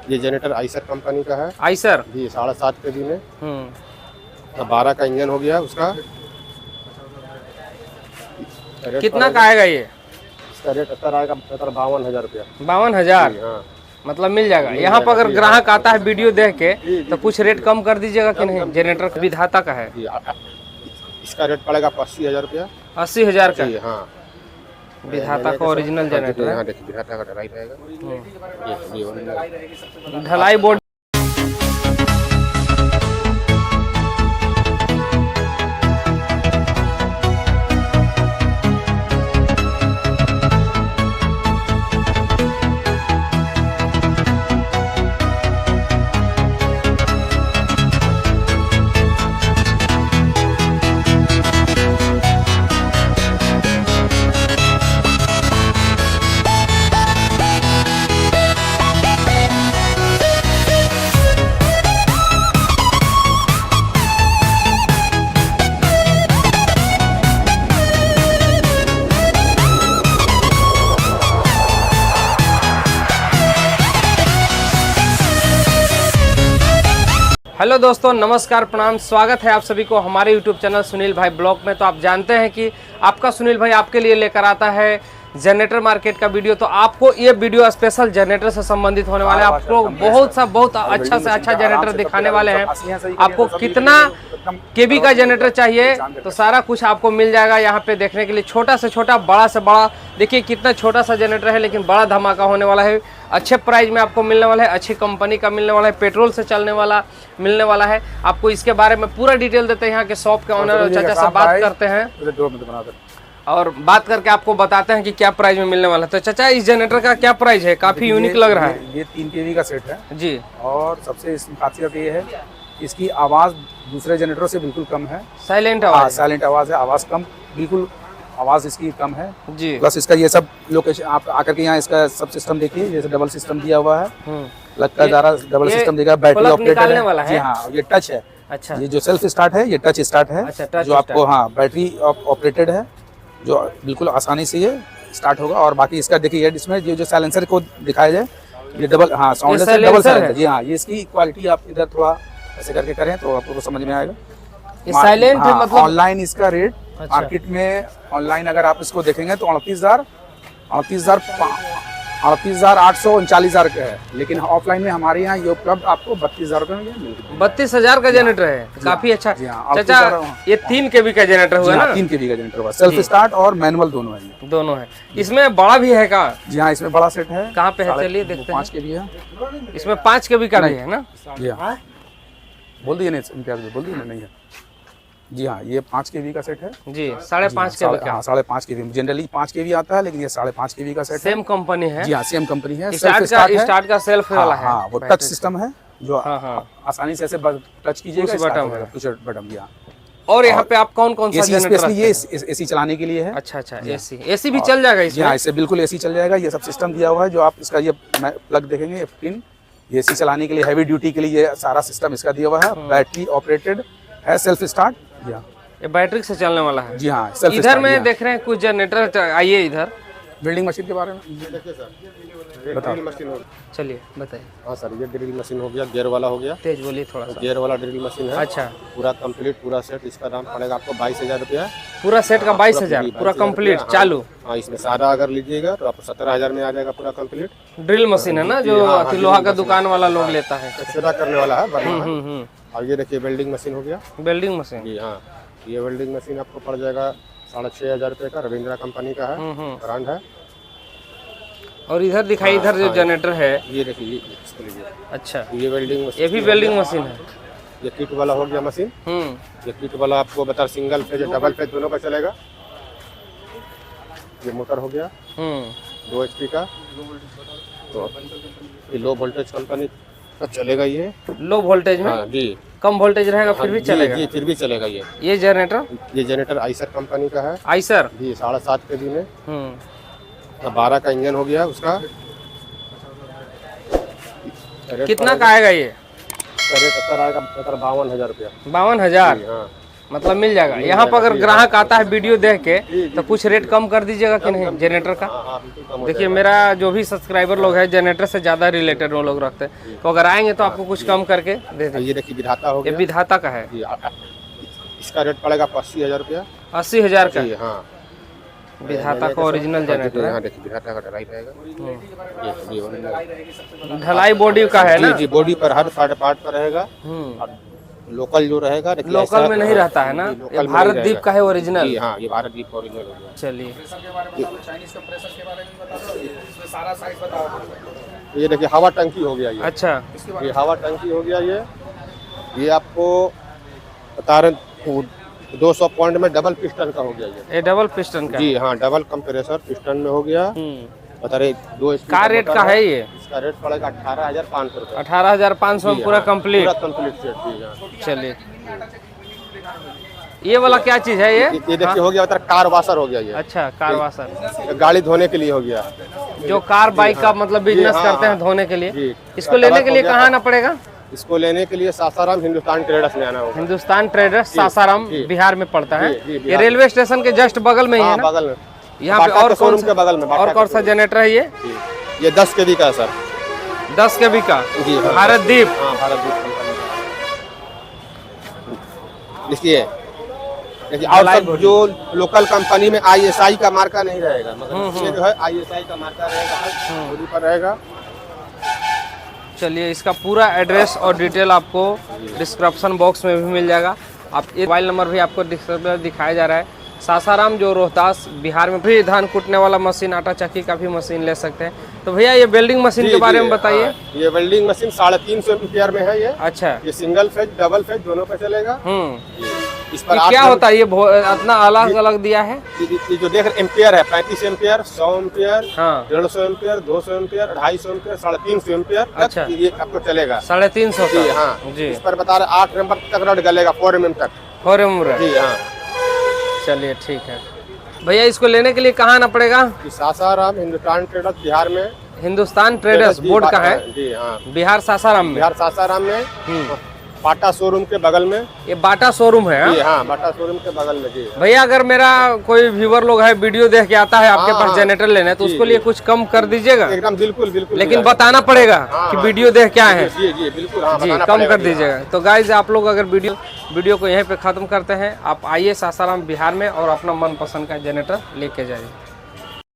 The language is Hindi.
ये जनरेटर आइसर कंपनी का है। आइसर जी 7.5 kV में 12 का इंजन हो गया उसका। कितना का आएगा ये? इसका रेट सर आएगा 52,000 रुपया। 52,000 हाँ मतलब मिल जाएगा। यहाँ पर अगर ग्राहक आता है वीडियो देख के तो कुछ रेट कम कर दीजिएगा कि नहीं? जनरेटर विधाता का है। इसका रेट पड़ेगा आपको 80,000 रुपया। 80,000 का? हाँ विधाता का ओरिजिनल जनरेटर है। यहाँ देखिए विधाता का ढलाई रहेगा। ढलाई बोर्ड। हेलो दोस्तों, नमस्कार, प्रणाम, स्वागत है आप सभी को हमारे YouTube चैनल सुनील भाई ब्लॉग में। तो आप जानते हैं कि आपका सुनील भाई आपके लिए लेकर आता है जनरेटर मार्केट का वीडियो। तो आपको ये वीडियो स्पेशल जनरेटर से संबंधित होने वाले हैं। आपको बहुत अच्छा से अच्छा जनरेटर दिखाने वाले हैं। आपको कितना केबी का जनरेटर चाहिए तो सारा कुछ आपको मिल जाएगा यहाँ पे देखने के लिए। छोटा से छोटा, बड़ा से बड़ा, देखिए कितना छोटा सा जनरेटर है लेकिन बड़ा धमाका होने वाला है। अच्छे प्राइस में आपको मिलने वाला है, अच्छी कंपनी का मिलने वाला है, पेट्रोल से चलने वाला मिलने वाला है। आपको इसके बारे में पूरा डिटेल देते हैं यहाँ के शॉप के ऑनर और चाचा से बात करते हैं और बात करके आपको बताते हैं कि क्या प्राइस में मिलने वाला है। तो चाचा, इस जनरेटर का क्या प्राइस है? काफी यूनिक लग रहा है। ये 3 kV का सेट है जी। और सबसे इसकी खासियत ये है इसकी आवाज दूसरे जनरेटरों से बिल्कुल कम है। साइलेंट आवाज? साइलेंट आवाज है, आवाज कम, बिल्कुल आवाज इसकी कम है जी। प्लस इसका ये सब लोकेशन आप आकर के यहाँ इसका सब सिस्टम देखिए, जैसे डबल सिस्टम दिया हुआ है, लगता है डबल सिस्टम देगा, बैटरी ऑपरेटेड है। जी हाँ, ये टच है। अच्छा, ये जो सेल्फ स्टार्ट है ये टच स्टार्ट है। अच्छा, जो आपको हाँ बैटरी ऑपरेटेड है, जो बिल्कुल आसानी से ये स्टार्ट होगा। और बाकी इसका देखिए इसमें ये जो साइलेंसर को दिखाया जाए, ये डबल हाँ साउंड डबल साइलेंसर। जी हाँ, ये इसकी क्वालिटी आप इधर थोड़ा ऐसे करके करें तो आपको समझ में आएगा। साइलेंट है मतलब ऑनलाइन इसका रेट मार्केट में ऑनलाइन अगर आप इसको देखेंगे तो 38,800 39,000 का है, लेकिन ऑफलाइन में हमारे यहाँ ये उपलब्ध आपको 32,000 रुपए में 32,000 का जनरेटर है। काफी अच्छा। चाचा, ये 3 kV का जनरेटर हुआ ना? 3 kV का जनरेटर हुआ, सेल्फ स्टार्ट और मैनुअल दोनों है। दोनों है। इसमें बड़ा भी है का? जी हाँ, इसमें बड़ा सेट है। कहाँ पे है? चलिए देखते हैं। 5 kV है इसमें। 5 kV का भी है ना? जी हाँ, बोल दिए नहीं, बोल दिए नहीं है। जी हाँ, ये 5 kV का सेट है जी। 5.5 kV का? हाँ, 5.5 kV। जनरली 5 kV आता है, लेकिन ये 5.5 kV का सेट है। सेम कंपनी है? जी हाँ, सेम कंपनी है। स्टार्ट का सेल्फ वाला है। हाँ, वो टच सिस्टम है जो आसानी से ऐसे टच कीजिएगा, बटन। जी हाँ। और यहाँ पे आप कौन कौन सा जनरेटर? ये एसी चलाने के लिए है। अच्छा, एसी भी चल जाएगा इसमें? हाँ, इससे बिल्कुल एसी चल जाएगा। ये सब सिस्टम दिया हुआ है जो आप इसका ये प्लग देखेंगे 15, ये एसी चलाने के लिए, हैवी ड्यूटी के लिए ये सारा सिस्टम इसका दिया हुआ है। बैटरी ऑपरेटेड है, सेल्फ स्टार्ट। जी हाँ, ये बैटरी से चलने वाला है। जी हाँ। इधर में देख रहे हैं कुछ जनरेटर। आइए इधर, बिल्डिंग मशीन के बारे में देखिए सर, ड्रिल मशीन हो। चलिए बताइए। हाँ सर, ये ड्रिल मशीन हो गया, गियर वाला हो गया। तेज बोलिए थोड़ा सा। गियर वाला ड्रिल मशीन है। अच्छा, पूरा कंप्लीट, पूरा सेट। इसका दाम पड़ेगा आपको 22,000 रुपया। पूरा सेट का 22,000 पूरा कंप्लीट चालू? हाँ, इसमें सादा अगर लीजिएगा तो आपको 17,000 में आ जाएगा पूरा कंप्लीट। ड्रिल मशीन है ना, जो लोहा का दुकान वाला लोग लेता है, सीधा करने वाला है। और ये देखिए वेल्डिंग मशीन हो गया। Welding machine? जी हाँ, ये वेल्डिंग मशीन आपको पड़ जाएगा 6,500 रुपये का। रविंद्रा कंपनी का है, ब्रांड है। और इधर दिखाई, इधर जो जनरेटर है ये देखिए, इसको लीजिए। अच्छा, ये वेल्डिंग मशीन, ये भी वेल्डिंग मशीन है। ये किट वाला हो गया मशीन। ये किट वाला आपको बता, सिंगल फेज डबल फेज दोनों का चलेगा। ये मोटर हो गया 2 HP का। तो ये लो वोल्टेज कंपनी का चलेगा। ये लो वोल्टेज में? हाँ जी। कम वोल्टेज रहेगा फिर भी चलेगा? जी, फिर भी चलेगा। ये जनरेटर आइसर कंपनी का है। आइसर जी, 7.5 kV में 12 का इंजन हो गया उसका। कितना का आएगा ये? रेट सर आएगा 52,000 रुपया। 52,000 हाँ। मतलब मिल जाएगा। यहाँ पर अगर ग्राहक आता है वीडियो देख के तो कुछ रेट कम कर दीजिएगा कि नहीं जनरेटर का? देखिए मेरा जो भी सब्सक्राइबर लोग है जनरेटर से ज़्यादा रिलेटेड वो लोग रखते हैं, तो अगर आएंगे तो आपको कुछ कम करके दे देंगे। ये देखिए विधाता हो ये गया, विधाता का है, इसका रेट पड़ेगा 80,000 रुपया। 80,000 का? हाँ, विधाता का ओरिजिनल जनरेटर है। हाँ देखिए विधाता का ढलाई रहेगा, ये ओरिजिनल ढलाई बॉडी का है ना? जी, बॉडी पर हर 8.5 पर रहेगा। और लोकल जो रहेगा लोकल में नहीं रहता है ना, ये भारत दीप का है ओरिजिनल। हाँ, ये भारत दीप ओरिजिनल हो गया। चलिए ये देखिए हवा टंकी हो गया ये। अच्छा, ये हवा टंकी हो गया ये आपको बता रहे 200 पॉइंट में डबल पिस्टन का हो गया ये डबल पिस्टन का? जी हाँ, डबल कंप्रेसर पिस्टन में हो गया। बता रहे 2 का रेट का है ये? इसका रेट पड़ेगा 18,500 रुपये। 18,500 में पूरा कंप्लीट? पूरा कंप्लीट सेट। जी हाँ। चलिए ये वाला क्या चीज है ये? देखिए हो गया बता कार वाशर हो गया ये। अच्छा, कार वाशर गाड़ी धोने के लिए हो गया, जो कार बाइक का मतलब बिजनेस करते हैं धोने के लिए। इसको लेने के लिए कहाँ आना पड़ेगा? इसको लेने के लिए सासाराम हिंदुस्तान ट्रेडर्स में आना होगा। हिंदुस्तान ट्रेडर्स सासाराम बिहार में पड़ता है। ये रेलवे स्टेशन के जस्ट बगल में ही है ना? बगल में। यहाँ पे और शोरूम के बगल में और कौन सा जनरेटर है ये? ये 10 kV का है सर। 10 kV का? जी हाँ, भारत दीप। हाँ, भारत दीप कंपनी। देखिए और जो लोकल कंपनी में ISI का मार्का नहीं रहेगा, मतलब ये जो है ISI का मार्का रहेगा, बॉडी पर रहेगा। चलिए इसका पूरा एड्रेस और डिटेल आपको डिस्क्रिप्शन बॉक्स में भी मिल जाएगा। आप ये मोबाइल नंबर भी आपको डिस्क्रिप्शन दिखाया जा रहा है। सासाराम जो रोहतास बिहार में भी धान कूटने वाला मशीन, आटा चक्की का भी मशीन ले सकते हैं। तो भैया ये वेल्डिंग मशीन के बारे में बताइए। ये वेल्डिंग मशीन 350 एम्पीयर में है ये। अच्छा, ये सिंगल फेज डबल फेज दोनों पे चलेगा। इस पर क्या होता है ये इतना अलग अलग दिया है? ये जो देख रहे एम्पियर है 35 एम्पियर, 100 एम्पियर, हाँ, 150 एम्पियर, 200 एम्पियर, 250 एम्पियर, 350 एम्पियर। अच्छा, ये आपको चलेगा 350 जी। हाँ जी, इस पर बता रहे 8 नंबर तक रड गलेगा, 4 mm तक। 4 mm जी हाँ। चलिए ठीक है भैया, इसको लेने के लिए कहाँ आना पड़ेगा? सासाराम हिंदुस्तान ट्रेडर्स बिहार में। हिंदुस्तान ट्रेडर्स बोर्ड का है जी हाँ, बिहार सासाराम में। बिहार सासाराम में बाटा शोरूम के बगल में। ये बाटा शोरूम है? जी हाँ, बाटा शोरूम के बगल में। जी भैया, अगर मेरा कोई व्यूवर लोग है वीडियो देख के आता है आपके पास जनरेटर लेना है तो उसको लिए कुछ कम कर दीजिएगा? एकदम बिल्कुल बिल्कुल, लेकिन बताना पड़ेगा कि वीडियो देख क्या है। जी जी बिल्कुल, जी कम कर दीजिएगा। तो गाइज आप लोग अगर वीडियो को यहीं पे खत्म करते हैं, आप आइए सासाराम बिहार में और अपना मनपसंद का जनरेटर लेके जाइए।